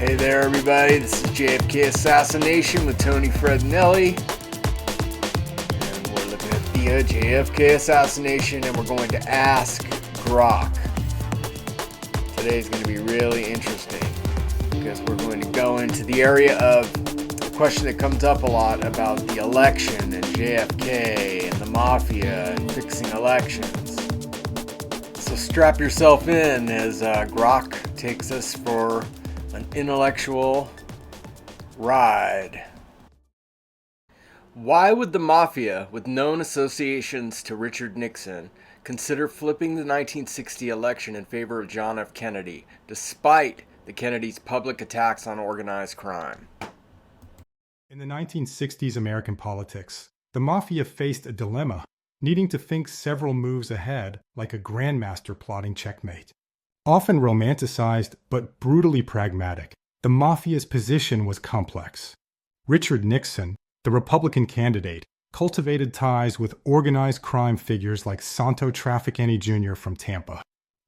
Hey there, everybody. This is JFK Assassination with Tony, Fred, and Ellie. And we're looking at the JFK Assassination, and we're going to ask Grok. Today's going to be really interesting because we're going to go into the area of a question that comes up a lot about the election and JFK and the mafia and fixing elections. So strap yourself in as Grok takes us for an intellectual ride. Why would the mafia, with known associations to Richard Nixon, consider flipping the 1960 election in favor of John F. Kennedy, despite the Kennedys' public attacks on organized crime? In the 1960s American politics, the mafia faced a dilemma, needing to think several moves ahead, like a grandmaster plotting checkmate. Often romanticized but brutally pragmatic, the mafia's position was complex. Richard Nixon, the Republican candidate, cultivated ties with organized crime figures like Santo Trafficante Jr. from Tampa.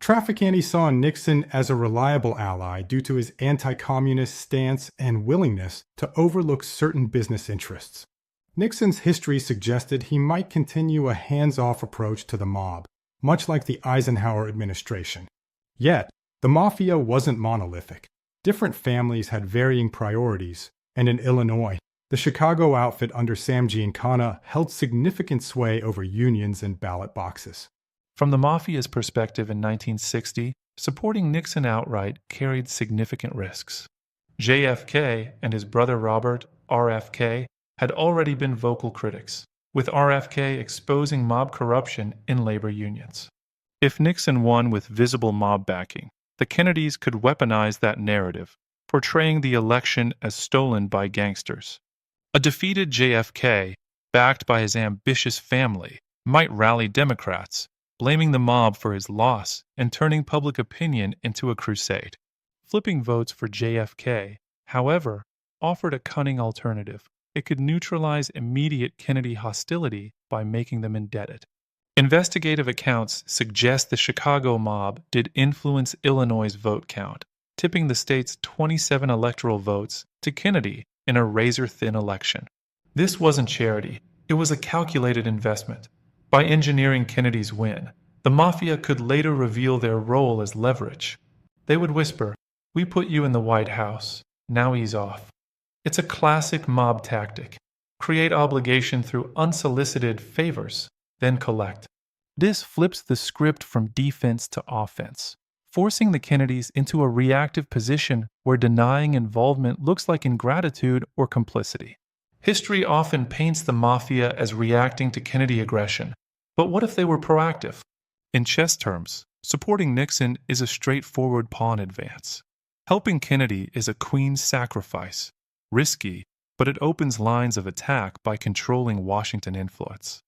Trafficante saw Nixon as a reliable ally due to his anti-communist stance and willingness to overlook certain business interests. Nixon's history suggested he might continue a hands-off approach to the mob, much like the Eisenhower administration. Yet, the mafia wasn't monolithic. Different families had varying priorities, and in Illinois, the Chicago outfit under Sam Giancana held significant sway over unions and ballot boxes. From the mafia's perspective in 1960, supporting Nixon outright carried significant risks. JFK and his brother Robert, RFK, had already been vocal critics, with RFK exposing mob corruption in labor unions. If Nixon won with visible mob backing, the Kennedys could weaponize that narrative, portraying the election as stolen by gangsters. A defeated JFK, backed by his ambitious family, might rally Democrats, blaming the mob for his loss and turning public opinion into a crusade. Flipping votes for JFK, however, offered a cunning alternative. It could neutralize immediate Kennedy hostility by making them indebted. Investigative accounts suggest the Chicago mob did influence Illinois' vote count, tipping the state's 27 electoral votes to Kennedy in a razor-thin election. This wasn't charity. It was a calculated investment. By engineering Kennedy's win, the mafia could later reveal their role as leverage. They would whisper, "We put you in the White House. Now he's off." It's a classic mob tactic. Create obligation through unsolicited favors, then collect. This flips the script from defense to offense, forcing the Kennedys into a reactive position where denying involvement looks like ingratitude or complicity. History often paints the mafia as reacting to Kennedy aggression, but what if they were proactive? In chess terms, supporting Nixon is a straightforward pawn advance. Helping Kennedy is a queen's sacrifice, risky, but it opens lines of attack by controlling Washington influence.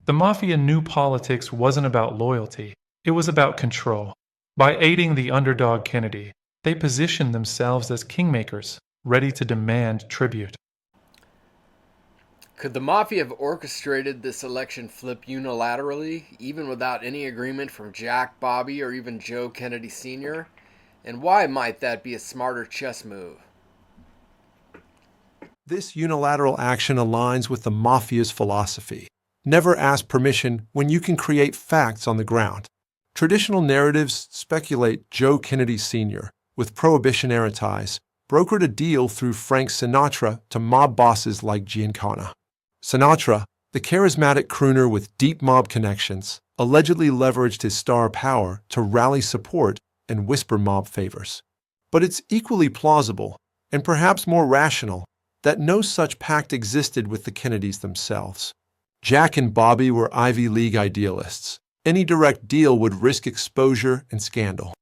The mafia knew politics wasn't about loyalty, it was about control. By aiding the underdog Kennedy, they positioned themselves as kingmakers, ready to demand tribute. Could the mafia have orchestrated this election flip unilaterally, even without any agreement from Jack, Bobby, or even Joe Kennedy Sr.? And why might that be a smarter chess move? This unilateral action aligns with the mafia's philosophy. Never ask permission when you can create facts on the ground. Traditional narratives speculate Joe Kennedy Sr., with Prohibition-era ties, brokered a deal through Frank Sinatra to mob bosses like Giancana. Sinatra, the charismatic crooner with deep mob connections, allegedly leveraged his star power to rally support and whisper mob favors. But it's equally plausible, and perhaps more rational, that no such pact existed with the Kennedys themselves. Jack and Bobby were Ivy League idealists. Any direct deal would risk exposure and scandal.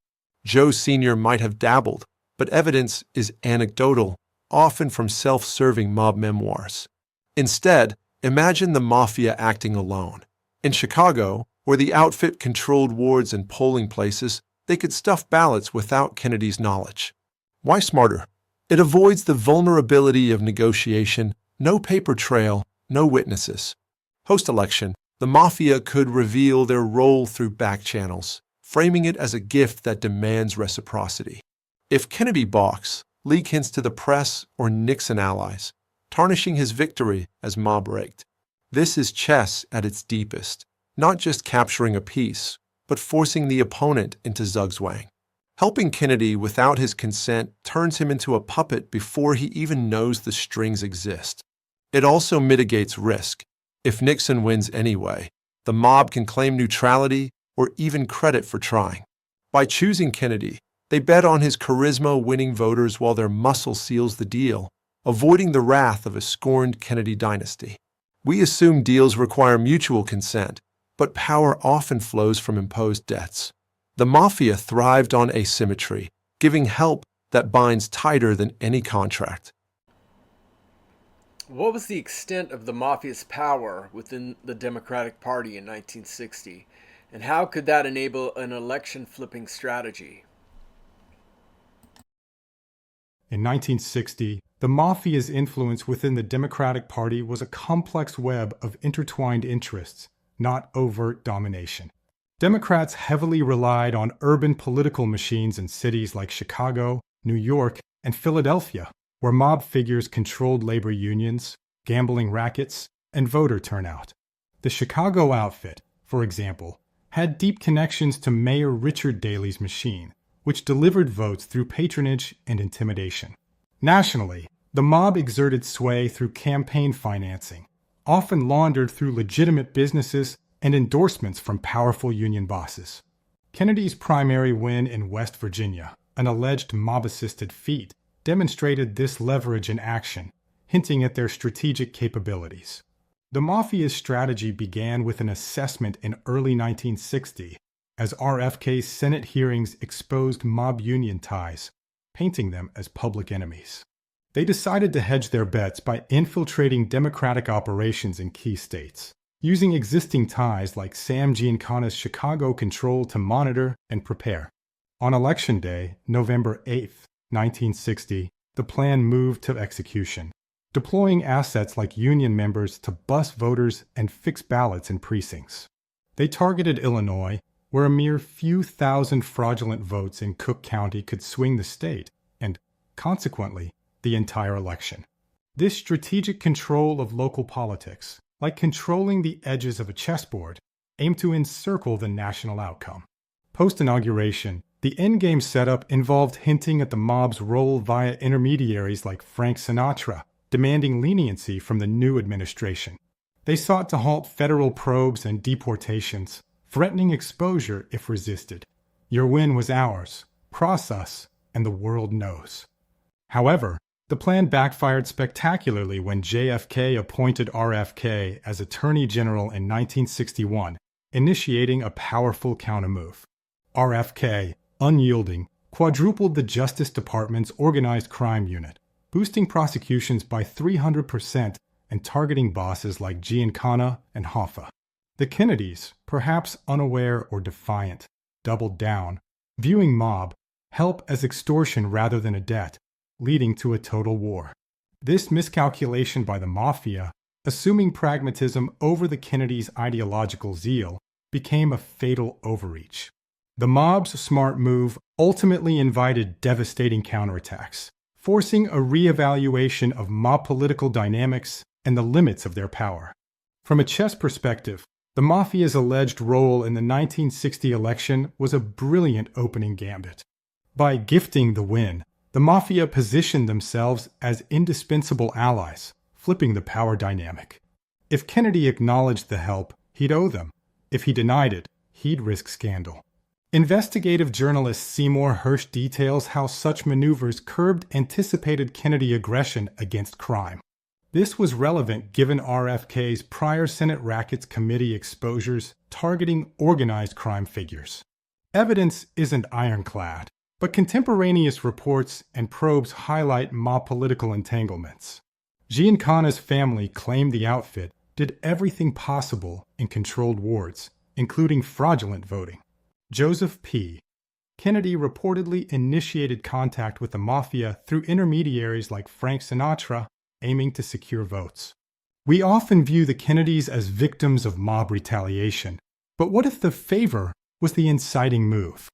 Joe Sr. might have dabbled, but evidence is anecdotal, often from self-serving mob memoirs. Instead, imagine the mafia acting alone. In Chicago, where the outfit controlled wards and polling places, they could stuff ballots without Kennedy's knowledge. Why smarter? It avoids the vulnerability of negotiation, no paper trail, no witnesses. Post-election, the mafia could reveal their role through back channels, framing it as a gift that demands reciprocity. If Kennedy balks, leak hints to the press or Nixon allies, tarnishing his victory as mob-raked. This is chess at its deepest, not just capturing a piece, but forcing the opponent into zugzwang. Helping Kennedy without his consent turns him into a puppet before he even knows the strings exist. It also mitigates risk. If Nixon wins anyway, the mob can claim neutrality or even credit for trying. By choosing Kennedy, they bet on his charisma winning voters while their muscle seals the deal, avoiding the wrath of a scorned Kennedy dynasty. We assume deals require mutual consent, but power often flows from imposed debts. The mafia thrived on asymmetry, giving help that binds tighter than any contract. What was the extent of the mafia's power within the Democratic Party in 1960, and how could that enable an election-flipping strategy? In 1960, the mafia's influence within the Democratic Party was a complex web of intertwined interests, not overt domination. Democrats heavily relied on urban political machines in cities like Chicago, New York, and Philadelphia, where mob figures controlled labor unions, gambling rackets, and voter turnout. The Chicago outfit, for example, had deep connections to Mayor Richard Daley's machine, which delivered votes through patronage and intimidation. Nationally, the mob exerted sway through campaign financing, often laundered through legitimate businesses and endorsements from powerful union bosses. Kennedy's primary win in West Virginia, an alleged mob-assisted feat, demonstrated this leverage in action, hinting at their strategic capabilities. The mafia's strategy began with an assessment in early 1960, as RFK's Senate hearings exposed mob union ties, painting them as public enemies. They decided to hedge their bets by infiltrating Democratic operations in key states, using existing ties like Sam Giancana's Chicago Control to monitor and prepare. On Election Day, November 8, 1960, the plan moved to execution, deploying assets like union members to bus voters and fix ballots in precincts. They targeted Illinois, where a mere few thousand fraudulent votes in Cook County could swing the state, and, consequently, the entire election. This strategic control of local politics, like controlling the edges of a chessboard, aimed to encircle the national outcome. Post-inauguration, the endgame setup involved hinting at the mob's role via intermediaries like Frank Sinatra, demanding leniency from the new administration. They sought to halt federal probes and deportations, threatening exposure if resisted. Your win was ours, cross us, and the world knows. However, the plan backfired spectacularly when JFK appointed RFK as Attorney General in 1961, initiating a powerful countermove. RFK, unyielding, quadrupled the Justice Department's organized crime unit, boosting prosecutions by 300% and targeting bosses like Giancana and Hoffa. The Kennedys, perhaps unaware or defiant, doubled down, viewing mob help as extortion rather than a debt, leading to a total war. This miscalculation by the mafia, assuming pragmatism over the Kennedys' ideological zeal, became a fatal overreach. The mob's smart move ultimately invited devastating counterattacks, forcing a reevaluation of mob political dynamics and the limits of their power. From a chess perspective, the mafia's alleged role in the 1960 election was a brilliant opening gambit. By gifting the win, the mafia positioned themselves as indispensable allies, flipping the power dynamic. If Kennedy acknowledged the help, he'd owe them. If he denied it, he'd risk scandal. Investigative journalist Seymour Hersh details how such maneuvers curbed anticipated Kennedy aggression against crime. This was relevant given RFK's prior Senate Rackets Committee exposures targeting organized crime figures. Evidence isn't ironclad, but contemporaneous reports and probes highlight mob political entanglements. Giancana's family claimed the outfit did everything possible in controlled wards, including fraudulent voting. Joseph P. Kennedy reportedly initiated contact with the mafia through intermediaries like Frank Sinatra, aiming to secure votes. We often view the Kennedys as victims of mob retaliation, but what if the favor was the inciting move?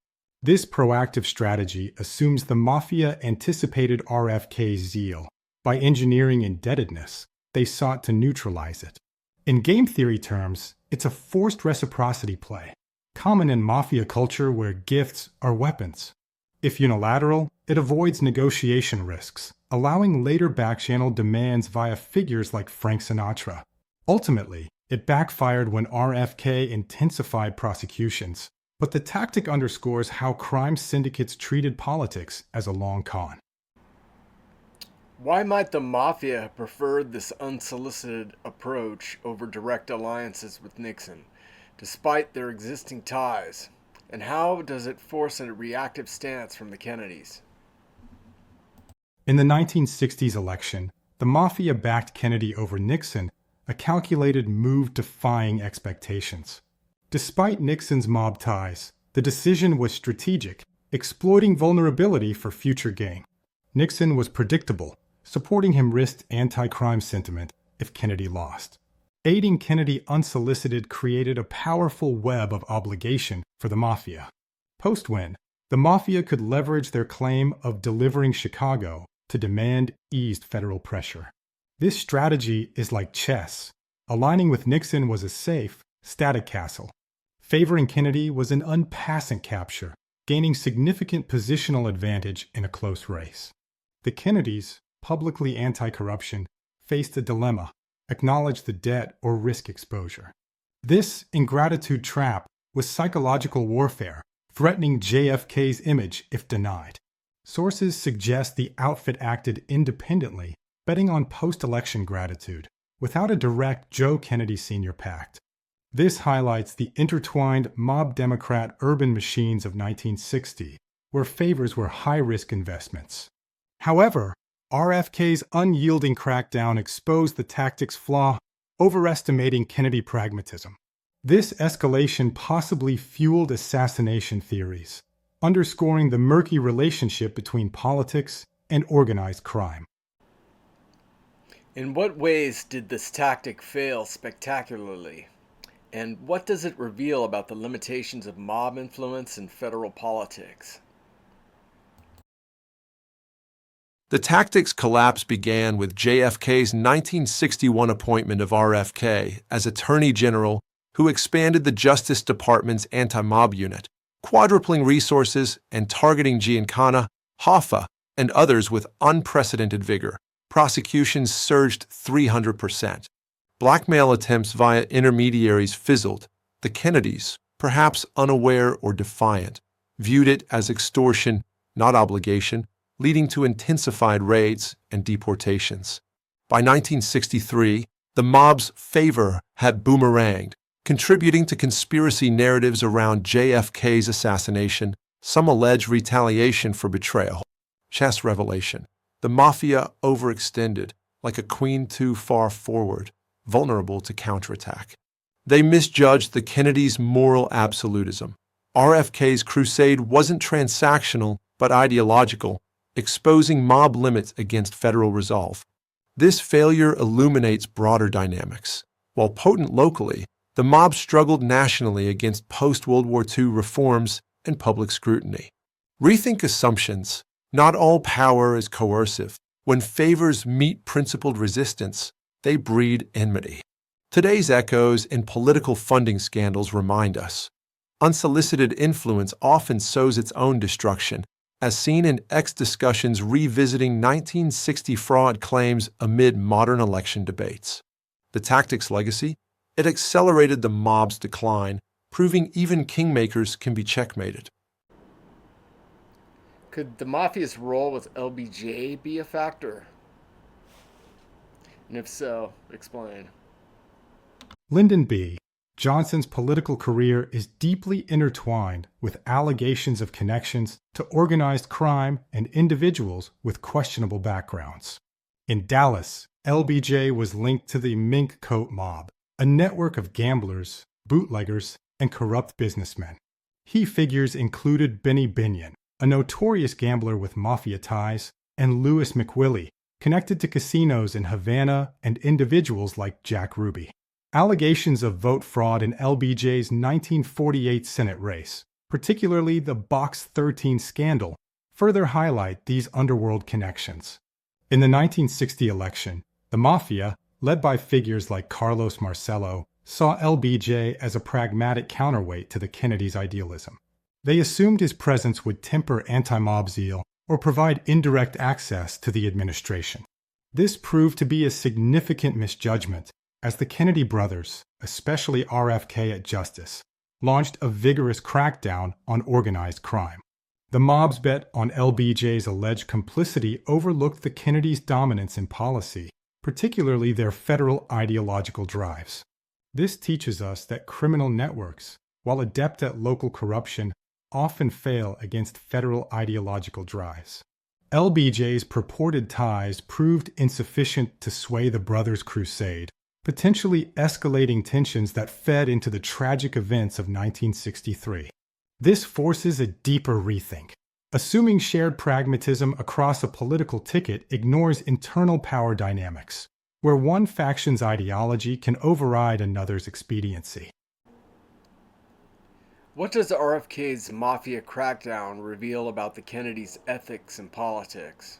This proactive strategy assumes the mafia anticipated RFK's zeal. By engineering indebtedness, they sought to neutralize it. In game theory terms, it's a forced reciprocity play, common in mafia culture where gifts are weapons. If unilateral, it avoids negotiation risks, allowing later backchannel demands via figures like Frank Sinatra. Ultimately, it backfired when RFK intensified prosecutions, but the tactic underscores how crime syndicates treated politics as a long con. Why might the mafia have preferred this unsolicited approach over direct alliances with Nixon, despite their existing ties? And how does it force a reactive stance from the Kennedys? In the 1960s election, the mafia backed Kennedy over Nixon, a calculated move defying expectations. Despite Nixon's mob ties, the decision was strategic, exploiting vulnerability for future gain. Nixon was predictable. Supporting him risked anti-crime sentiment if Kennedy lost. Aiding Kennedy unsolicited created a powerful web of obligation for the mafia. Post-win, the mafia could leverage their claim of delivering Chicago to demand eased federal pressure. This strategy is like chess. Aligning with Nixon was a safe, static castle. Favoring Kennedy was an unpassant capture, gaining significant positional advantage in a close race. The Kennedys, publicly anti-corruption, faced a dilemma: acknowledge the debt or risk exposure. This ingratitude trap was psychological warfare, threatening JFK's image if denied. Sources suggest the outfit acted independently, betting on post-election gratitude, without a direct Joe Kennedy Sr. pact. This highlights the intertwined mob-democrat urban machines of 1960, where favors were high-risk investments. However, RFK's unyielding crackdown exposed the tactic's flaw, overestimating Kennedy pragmatism. This escalation possibly fueled assassination theories, underscoring the murky relationship between politics and organized crime. In what ways did this tactic fail spectacularly? And what does it reveal about the limitations of mob influence in federal politics? The tactic's collapse began with JFK's 1961 appointment of RFK as Attorney General, who expanded the Justice Department's anti-mob unit, quadrupling resources and targeting Giancana, Hoffa, and others with unprecedented vigor. Prosecutions surged 300%. Blackmail attempts via intermediaries fizzled. The Kennedys, perhaps unaware or defiant, viewed it as extortion, not obligation, leading to intensified raids and deportations. By 1963, the mob's favor had boomeranged, contributing to conspiracy narratives around JFK's assassination, some allege retaliation for betrayal. Chess revelation. The mafia overextended, like a queen too far forward, vulnerable to counterattack. They misjudged the Kennedys' moral absolutism. RFK's crusade wasn't transactional, but ideological, exposing mob limits against federal resolve. This failure illuminates broader dynamics. While potent locally, the mob struggled nationally against post-World War II reforms and public scrutiny. Rethink assumptions. Not all power is coercive. When favors meet principled resistance, they breed enmity. Today's echoes in political funding scandals remind us. Unsolicited influence often sows its own destruction, as seen in X discussions revisiting 1960 fraud claims amid modern election debates. The tactic's legacy? It accelerated the mob's decline, proving even kingmakers can be checkmated. Could the mafia's role with LBJ be a factor? And if so, explain. Lyndon B. Johnson's political career is deeply intertwined with allegations of connections to organized crime and individuals with questionable backgrounds. In Dallas, LBJ was linked to the Mink Coat Mob, a network of gamblers, bootleggers, and corrupt businessmen. Key figures included Benny Binion, a notorious gambler with mafia ties, and Louis McWillie, connected to casinos in Havana and individuals like Jack Ruby. Allegations of vote fraud in LBJ's 1948 Senate race particularly the Box 13 scandal, further highlight these underworld connections. In the 1960 election, the Mafia, led by figures like Carlos Marcello, saw LBJ as a pragmatic counterweight to the Kennedy's idealism. They assumed his presence would temper anti-mob zeal or provide indirect access to the administration. This proved to be a significant misjudgment, as the Kennedy brothers, especially RFK at Justice, launched a vigorous crackdown on organized crime. The mob's bet on LBJ's alleged complicity overlooked the Kennedys' dominance in policy, particularly their federal ideological drives. This teaches us that criminal networks, while adept at local corruption, often fail against federal ideological drives. LBJ's purported ties proved insufficient to sway the brothers' crusade, potentially escalating tensions that fed into the tragic events of 1963. This forces a deeper rethink. Assuming shared pragmatism across a political ticket ignores internal power dynamics, where one faction's ideology can override another's expediency. What does RFK's Mafia crackdown reveal about the Kennedys' ethics and politics?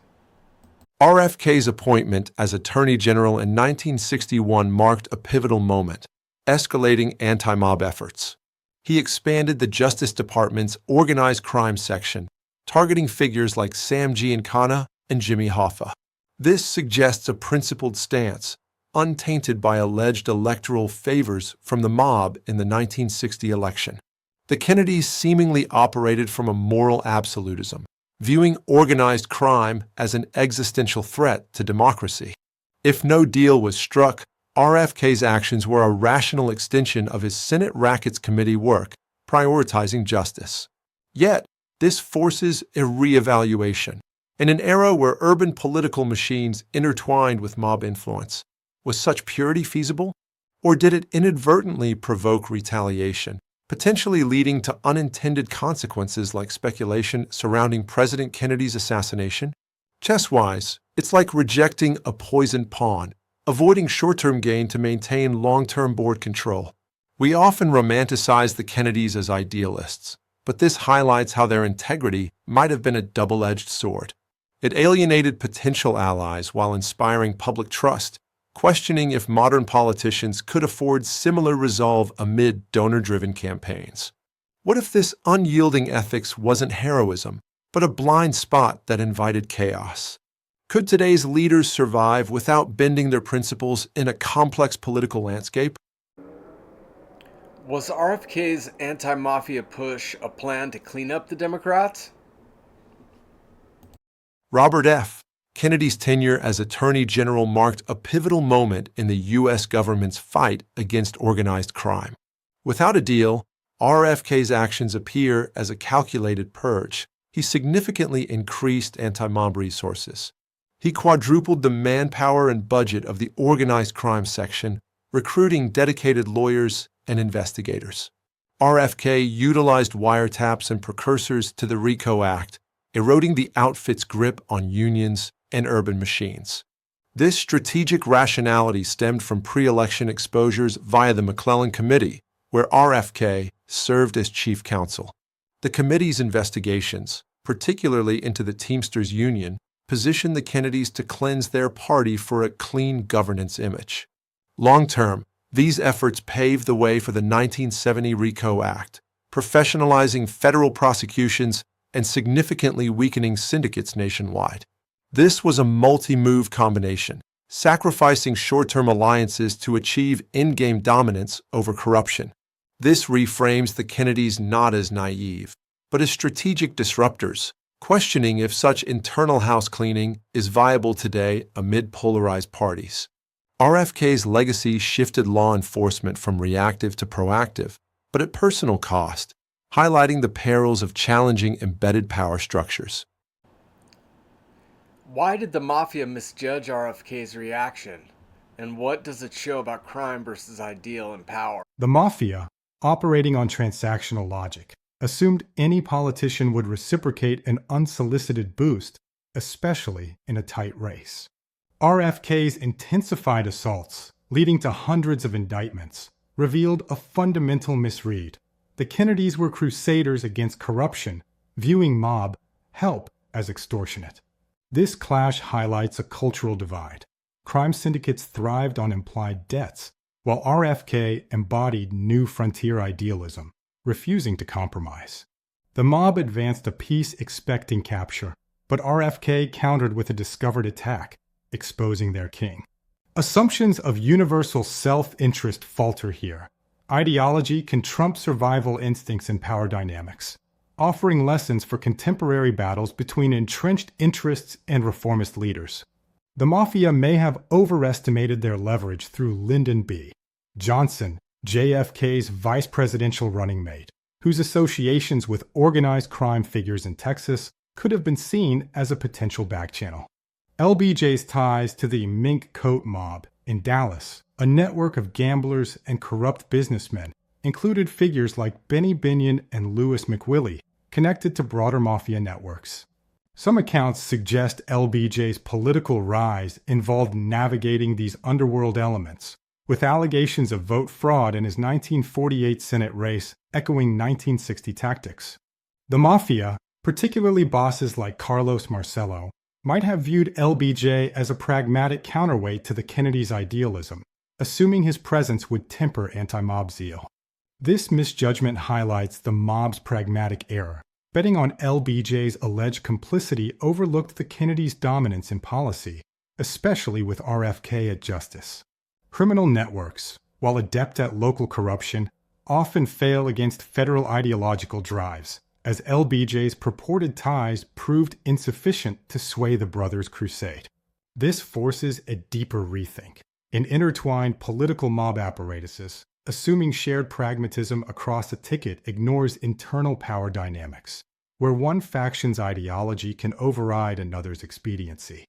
RFK's appointment as Attorney General in 1961 marked a pivotal moment, escalating anti-mob efforts. He expanded the Justice Department's organized crime section, targeting figures like Sam Giancana and Jimmy Hoffa. This suggests a principled stance, untainted by alleged electoral favors from the mob in the 1960 election. The Kennedys seemingly operated from a moral absolutism, viewing organized crime as an existential threat to democracy. If no deal was struck, RFK's actions were a rational extension of his Senate Rackets Committee work, prioritizing justice. Yet, this forces a reevaluation. In an era where urban political machines intertwined with mob influence, was such purity feasible? Or did it inadvertently provoke retaliation, potentially leading to unintended consequences like speculation surrounding President Kennedy's assassination? Chess-wise, it's like rejecting a poisoned pawn, avoiding short-term gain to maintain long-term board control. We often romanticize the Kennedys as idealists, but this highlights how their integrity might have been a double-edged sword. It alienated potential allies while inspiring public trust, questioning if modern politicians could afford similar resolve amid donor-driven campaigns. What if this unyielding ethics wasn't heroism, but a blind spot that invited chaos? Could today's leaders survive without bending their principles in a complex political landscape? Was RFK's anti-mafia push a plan to clean up the Democrats? Robert F. Kennedy's tenure as Attorney General marked a pivotal moment in the U.S. government's fight against organized crime. Without a deal, RFK's actions appear as a calculated purge. He significantly increased anti-mob resources. He quadrupled the manpower and budget of the organized crime section, recruiting dedicated lawyers and investigators. RFK utilized wiretaps and precursors to the RICO Act, eroding the outfit's grip on unions and urban machines. This strategic rationality stemmed from pre-election exposures via the McClellan Committee, where RFK served as chief counsel. The committee's investigations, particularly into the Teamsters Union, positioned the Kennedys to cleanse their party for a clean governance image. Long-term, these efforts paved the way for the 1970 RICO Act, professionalizing federal prosecutions and significantly weakening syndicates nationwide. This was a multi-move combination, sacrificing short-term alliances to achieve in-game dominance over corruption. This reframes the Kennedys not as naive, but as strategic disruptors, questioning if such internal house cleaning is viable today amid polarized parties. RFK's legacy shifted law enforcement from reactive to proactive, but at personal cost, highlighting the perils of challenging embedded power structures. Why did the Mafia misjudge RFK's reaction? And what does it show about crime versus ideal and power? The Mafia, operating on transactional logic, assumed any politician would reciprocate an unsolicited boost, especially in a tight race. RFK's intensified assaults, leading to hundreds of indictments, revealed a fundamental misread. The Kennedys were crusaders against corruption, viewing mob help as extortionate. This clash highlights a cultural divide. Crime syndicates thrived on implied debts, while RFK embodied new frontier idealism, refusing to compromise. The mob advanced a peace expecting capture, but RFK countered with a discovered attack, exposing their king. Assumptions of universal self-interest falter here. Ideology can trump survival instincts and power dynamics, offering lessons for contemporary battles between entrenched interests and reformist leaders. The Mafia may have overestimated their leverage through Lyndon B. Johnson, JFK's vice presidential running mate, whose associations with organized crime figures in Texas could have been seen as a potential backchannel. LBJ's ties to the Mink Coat Mob in Dallas, a network of gamblers and corrupt businessmen, included figures like Benny Binion and Louis McWillie, connected to broader mafia networks. Some accounts suggest LBJ's political rise involved navigating these underworld elements, with allegations of vote fraud in his 1948 Senate race echoing 1960 tactics. The Mafia, particularly bosses like Carlos Marcello, might have viewed LBJ as a pragmatic counterweight to the Kennedys' idealism, assuming his presence would temper anti-mob zeal. This misjudgment highlights the mob's pragmatic error. Betting on LBJ's alleged complicity overlooked the Kennedys' dominance in policy, especially with RFK at justice. Criminal networks, while adept at local corruption, often fail against federal ideological drives, as LBJ's purported ties proved insufficient to sway the brothers' crusade. This forces a deeper rethink. In intertwined political mob apparatuses, assuming shared pragmatism across a ticket ignores internal power dynamics, where one faction's ideology can override another's expediency.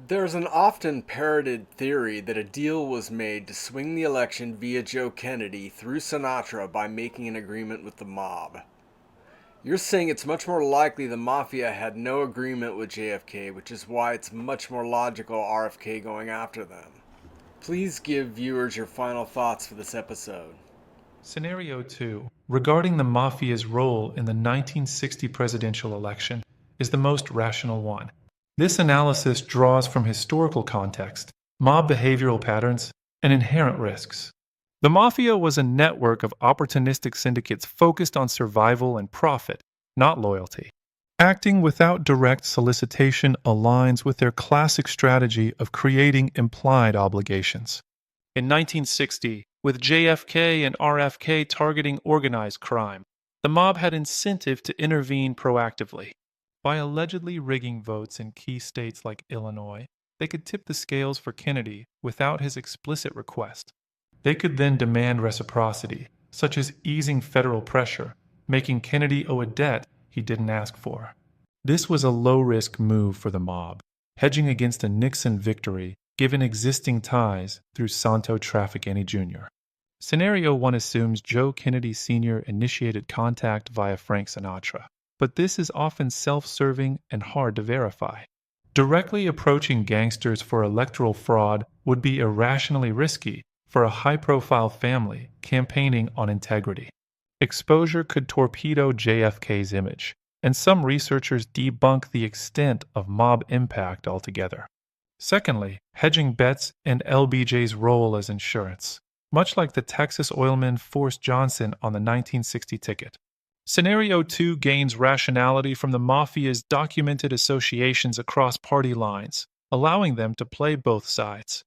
There's an often parroted theory that a deal was made to swing the election via Joe Kennedy through Sinatra by making an agreement with the mob. You're saying it's much more likely the Mafia had no agreement with JFK, which is why it's much more logical RFK going after them. Please give viewers your final thoughts for this episode. Scenario 2, regarding the Mafia's role in the 1960 presidential election, is the most rational one. This analysis draws from historical context, mob behavioral patterns, and inherent risks. The Mafia was a network of opportunistic syndicates focused on survival and profit, not loyalty. Acting without direct solicitation aligns with their classic strategy of creating implied obligations. In 1960, with JFK and RFK targeting organized crime, the mob had incentive to intervene proactively. By allegedly rigging votes in key states like Illinois, they could tip the scales for Kennedy without his explicit request. They could then demand reciprocity, such as easing federal pressure, making Kennedy owe a debt he didn't ask for. This was a low-risk move for the mob, hedging against a Nixon victory given existing ties through Santo Trafficani Jr. Scenario 1 assumes Joe Kennedy Sr. initiated contact via Frank Sinatra, but this is often self-serving and hard to verify. Directly approaching gangsters for electoral fraud would be irrationally risky for a high-profile family campaigning on integrity. Exposure could torpedo JFK's image, and some researchers debunk the extent of mob impact altogether. Secondly, hedging bets and LBJ's role as insurance, much like the Texas oilmen forced Johnson on the 1960 ticket. Scenario 2 gains rationality from the Mafia's documented associations across party lines, allowing them to play both sides.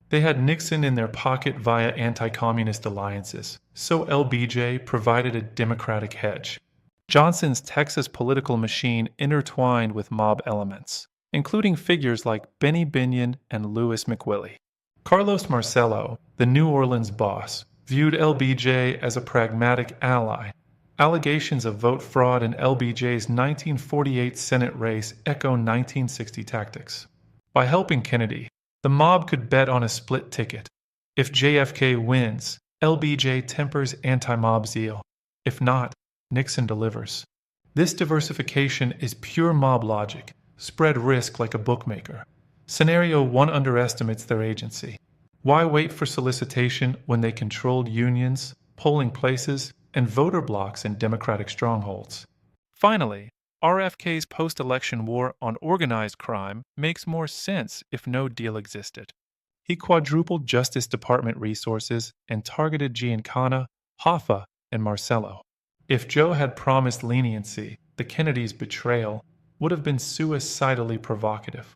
They had Nixon in their pocket via anti-communist alliances, so LBJ provided a Democratic hedge. Johnson's Texas political machine intertwined with mob elements, including figures like Benny Binion and Louis McWillie. Carlos Marcello, the New Orleans boss, viewed LBJ as a pragmatic ally. Allegations of vote fraud in LBJ's 1948 Senate race echo 1960 tactics. By helping Kennedy, the mob could bet on a split ticket. If JFK wins, LBJ tempers anti-mob zeal. If not, Nixon delivers. This diversification is pure mob logic, spread risk like a bookmaker. Scenario 1 underestimates their agency. Why wait for solicitation when they controlled unions, polling places, and voter blocks in Democratic strongholds. Finally, RFK's post-election war on organized crime makes more sense if no deal existed. He quadrupled Justice Department resources and targeted Giancana, Hoffa, and Marcello. If Joe had promised leniency, the Kennedys' betrayal would have been suicidally provocative.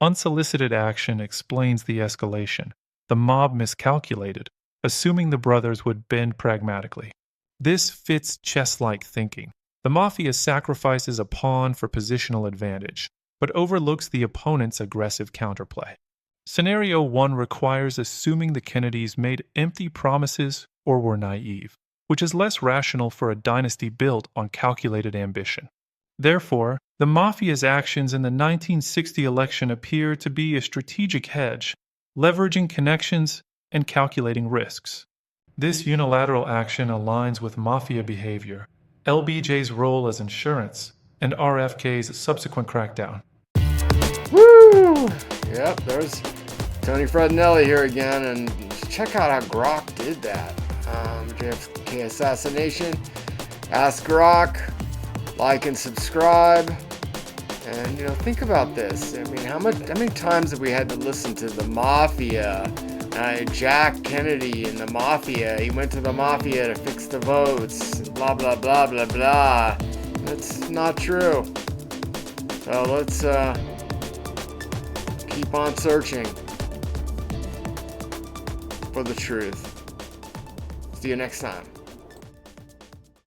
Unsolicited action explains the escalation. The mob miscalculated, assuming the brothers would bend pragmatically. This fits chess-like thinking. The mafia sacrifices a pawn for positional advantage, but overlooks the opponent's aggressive counterplay. Scenario 1 requires assuming the Kennedys made empty promises or were naive, which is less rational for a dynasty built on calculated ambition. Therefore, the mafia's actions in the 1960 election appear to be a strategic hedge, leveraging connections and calculating risks. This unilateral action aligns with mafia behavior, LBJ's role as insurance, and RFK's subsequent crackdown. Woo! Yep, there's Tony Fredinelli here again, and check out how Grok did that. JFK Assassination. Ask Grok, like and subscribe, and think about this. I mean, how many times have we had to listen to the mafia? Jack Kennedy and the mafia. He went to the mafia to fix the votes. Blah blah blah blah blah. That's not true. So let's keep on searching for the truth. See you next time.